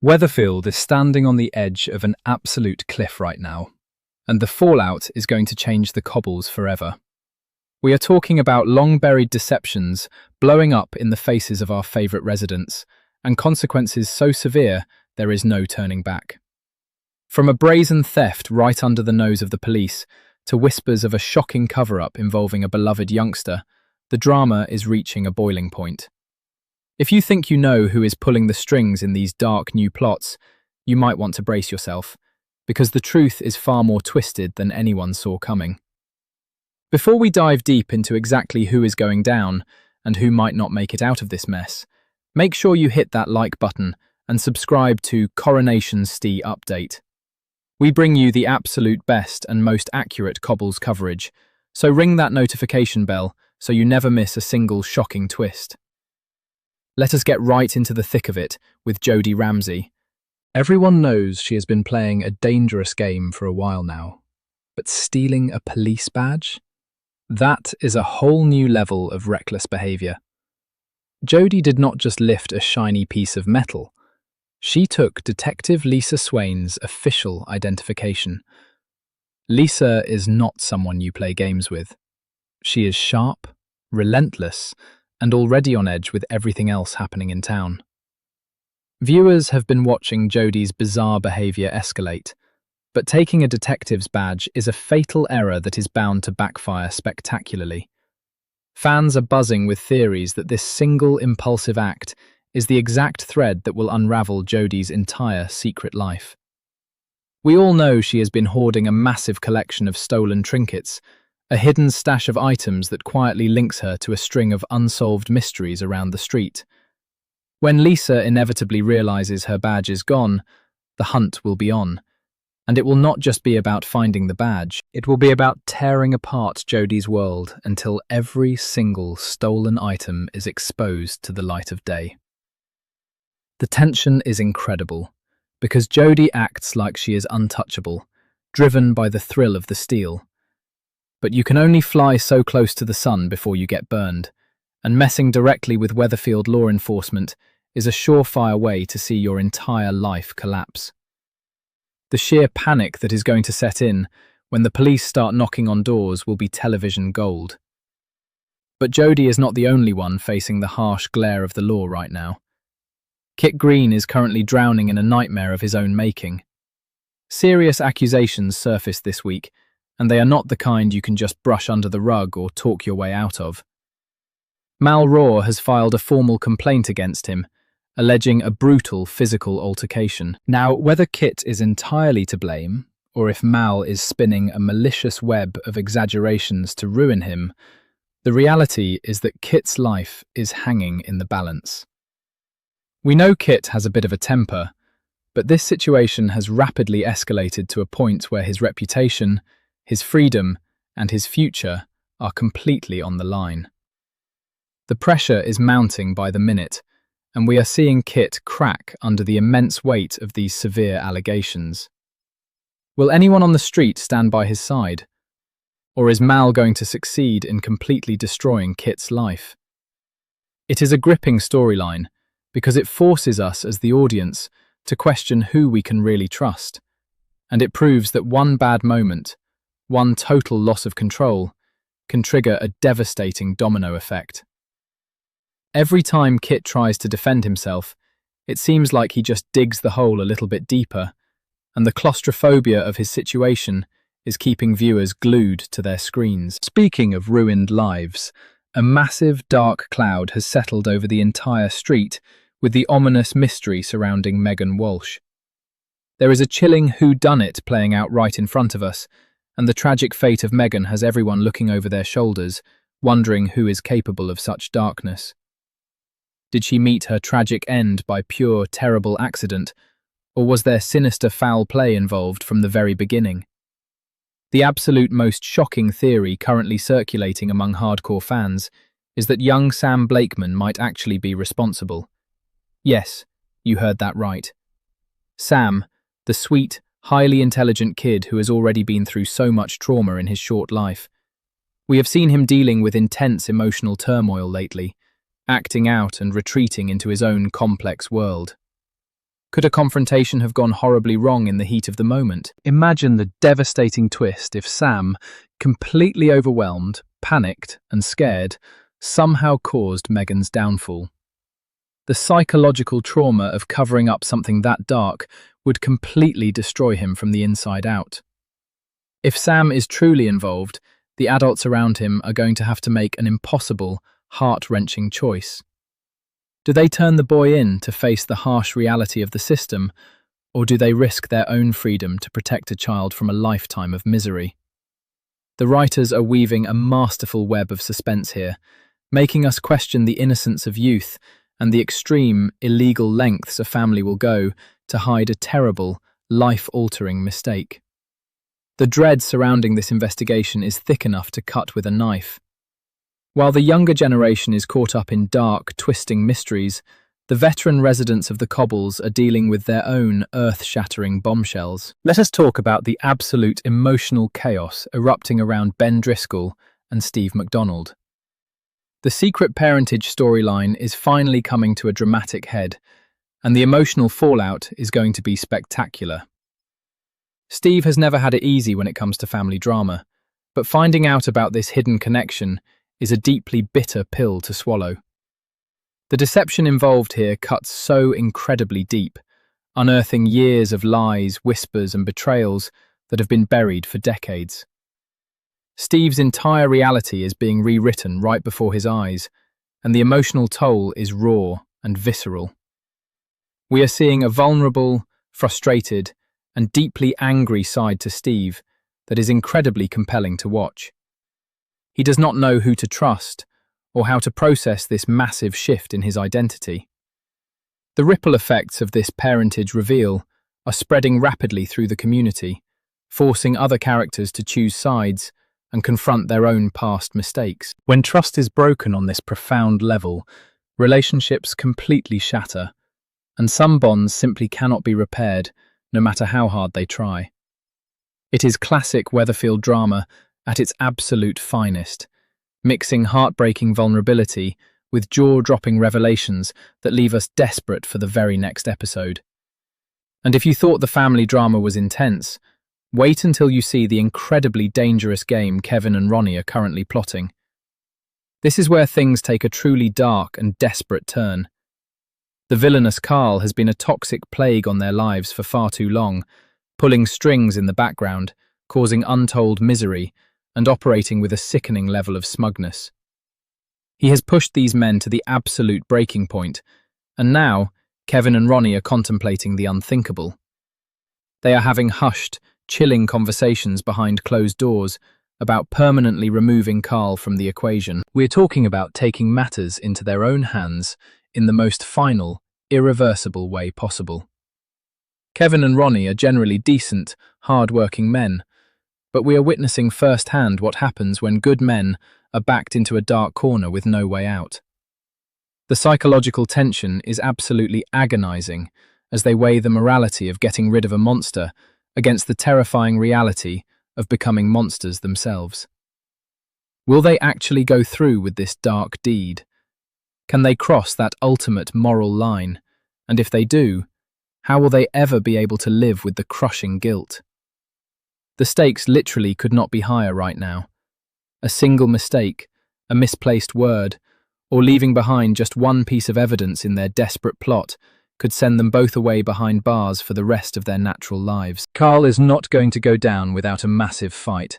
Weatherfield is standing on the edge of an absolute cliff right now, and the fallout is going to change the cobbles forever. We are talking about long-buried deceptions blowing up in the faces of our favourite residents, and consequences so severe there is no turning back. From a brazen theft right under the nose of the police to whispers of a shocking cover-up involving a beloved youngster, the drama is reaching a boiling point. If you think you know who is pulling the strings in these dark new plots, you might want to brace yourself, because the truth is far more twisted than anyone saw coming. Before we dive deep into exactly who is going down and who might not make it out of this mess, make sure you hit that like button and subscribe to CoronationST Update. We bring you the absolute best and most accurate Cobbles coverage, so ring that notification bell so you never miss a single shocking twist. Let us get right into the thick of it with Jodie Ramsey. Everyone knows she has been playing a dangerous game for a while now, but stealing a police badge? That is a whole new level of reckless behaviour. Jodie did not just lift a shiny piece of metal. She took Detective Lisa Swain's official identification. Lisa is not someone you play games with. She is sharp, relentless, and already on edge with everything else happening in town. Viewers have been watching Jodie's bizarre behaviour escalate, but taking a detective's badge is a fatal error that is bound to backfire spectacularly. Fans are buzzing with theories that this single impulsive act is the exact thread that will unravel Jodie's entire secret life. We all know she has been hoarding a massive collection of stolen trinkets, a hidden stash of items that quietly links her to a string of unsolved mysteries around the street. When Lisa inevitably realizes her badge is gone, the hunt will be on. And it will not just be about finding the badge, it will be about tearing apart Jodie's world until every single stolen item is exposed to the light of day. The tension is incredible, because Jodie acts like she is untouchable, driven by the thrill of the steal. But you can only fly so close to the sun before you get burned, and messing directly with Weatherfield law enforcement is a surefire way to see your entire life collapse. The sheer panic that is going to set in when the police start knocking on doors will be television gold. But Jodie is not the only one facing the harsh glare of the law right now. Kit Green is currently drowning in a nightmare of his own making. Serious accusations surfaced this week, and they are not the kind you can just brush under the rug or talk your way out of. Roer has filed a formal complaint against him, alleging a brutal physical altercation. Now, whether Kit is entirely to blame, or if Mal is spinning a malicious web of exaggerations to ruin him, the reality is that Kit's life is hanging in the balance. We know Kit has a bit of a temper, but this situation has rapidly escalated to a point where his reputation, his freedom, and his future are completely on the line. The pressure is mounting by the minute, and we are seeing Kit crack under the immense weight of these severe allegations. Will anyone on the street stand by his side? Or is Mal going to succeed in completely destroying Kit's life? It is a gripping storyline, because it forces us as the audience to question who we can really trust, and it proves that one bad moment, one total loss of control, can trigger a devastating domino effect. Every time Kit tries to defend himself, it seems like he just digs the hole a little bit deeper, and the claustrophobia of his situation is keeping viewers glued to their screens. Speaking of ruined lives, a massive dark cloud has settled over the entire street with the ominous mystery surrounding Megan Walsh. There is a chilling whodunit playing out right in front of us, and the tragic fate of Megan has everyone looking over their shoulders, wondering who is capable of such darkness. Did she meet her tragic end by pure, terrible accident, or was there sinister foul play involved from the very beginning? The absolute most shocking theory currently circulating among hardcore fans is that young Sam Blakeman might actually be responsible. Yes, you heard that right. Sam, the sweet, highly intelligent kid who has already been through so much trauma in his short life. We have seen him dealing with intense emotional turmoil lately, acting out and retreating into his own complex world. Could a confrontation have gone horribly wrong in the heat of the moment? Imagine the devastating twist if Sam, completely overwhelmed, panicked, and scared, somehow caused Megan's downfall. The psychological trauma of covering up something that dark would completely destroy him from the inside out. If Sam is truly involved, the adults around him are going to have to make an impossible, heart-wrenching choice. Do they turn the boy in to face the harsh reality of the system, or do they risk their own freedom to protect a child from a lifetime of misery? The writers are weaving a masterful web of suspense here, making us question the innocence of youth and the extreme, illegal lengths a family will go to hide a terrible, life-altering mistake. The dread surrounding this investigation is thick enough to cut with a knife. While the younger generation is caught up in dark, twisting mysteries, the veteran residents of the cobbles are dealing with their own earth-shattering bombshells. Let us talk about the absolute emotional chaos erupting around Ben Driscoll and Steve MacDonald. The secret parentage storyline is finally coming to a dramatic head, and the emotional fallout is going to be spectacular. Steve has never had it easy when it comes to family drama, but finding out about this hidden connection is a deeply bitter pill to swallow. The deception involved here cuts so incredibly deep, unearthing years of lies, whispers, and betrayals that have been buried for decades. Steve's entire reality is being rewritten right before his eyes, and the emotional toll is raw and visceral. We are seeing a vulnerable, frustrated, and deeply angry side to Steve that is incredibly compelling to watch. He does not know who to trust or how to process this massive shift in his identity. The ripple effects of this parentage reveal are spreading rapidly through the community, forcing other characters to choose sides and confront their own past mistakes. When trust is broken on this profound level, relationships completely shatter, and some bonds simply cannot be repaired, no matter how hard they try. It is classic Weatherfield drama at its absolute finest, mixing heartbreaking vulnerability with jaw-dropping revelations that leave us desperate for the very next episode. And if you thought the family drama was intense, wait until you see the incredibly dangerous game Kevin and Ronnie are currently plotting. This is where things take a truly dark and desperate turn. The villainous Carl has been a toxic plague on their lives for far too long, pulling strings in the background, causing untold misery, and operating with a sickening level of smugness. He has pushed these men to the absolute breaking point, and now Kevin and Ronnie are contemplating the unthinkable. They are having hushed, chilling conversations behind closed doors about permanently removing Carl from the equation. We're talking about taking matters into their own hands in the most final, irreversible way possible. Kevin and Ronnie are generally decent, hard-working men, but we are witnessing firsthand what happens when good men are backed into a dark corner with no way out. The psychological tension is absolutely agonizing as they weigh the morality of getting rid of a monster against the terrifying reality of becoming monsters themselves. Will they actually go through with this dark deed? Can they cross that ultimate moral line? And if they do, how will they ever be able to live with the crushing guilt? The stakes literally could not be higher right now. A single mistake, a misplaced word, or leaving behind just one piece of evidence in their desperate plot could send them both away behind bars for the rest of their natural lives. Carl is not going to go down without a massive fight,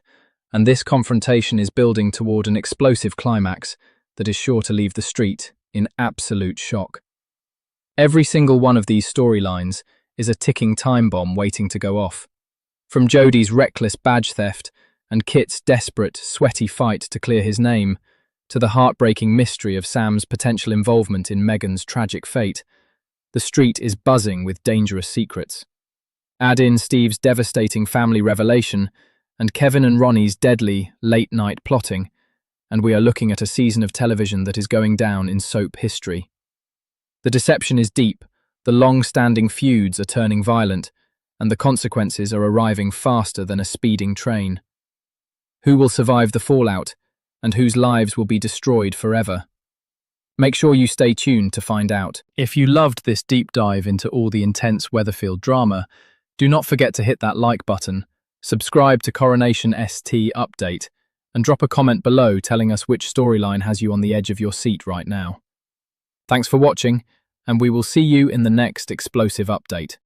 and this confrontation is building toward an explosive climax that is sure to leave the street in absolute shock. Every single one of these storylines is a ticking time bomb waiting to go off. From Jodie's reckless badge theft and Kit's desperate, sweaty fight to clear his name, to the heartbreaking mystery of Sam's potential involvement in Megan's tragic fate, the street is buzzing with dangerous secrets. Add in Steve's devastating family revelation and Kevin and Ronnie's deadly, late-night plotting, and we are looking at a season of television that is going down in soap history. The deception is deep, the long-standing feuds are turning violent, and the consequences are arriving faster than a speeding train. Who will survive the fallout, and whose lives will be destroyed forever? Make sure you stay tuned to find out. If you loved this deep dive into all the intense Weatherfield drama, do not forget to hit that like button, subscribe to CoronationST Update, and drop a comment below telling us which storyline has you on the edge of your seat right now. Thanks for watching, and we will see you in the next explosive update.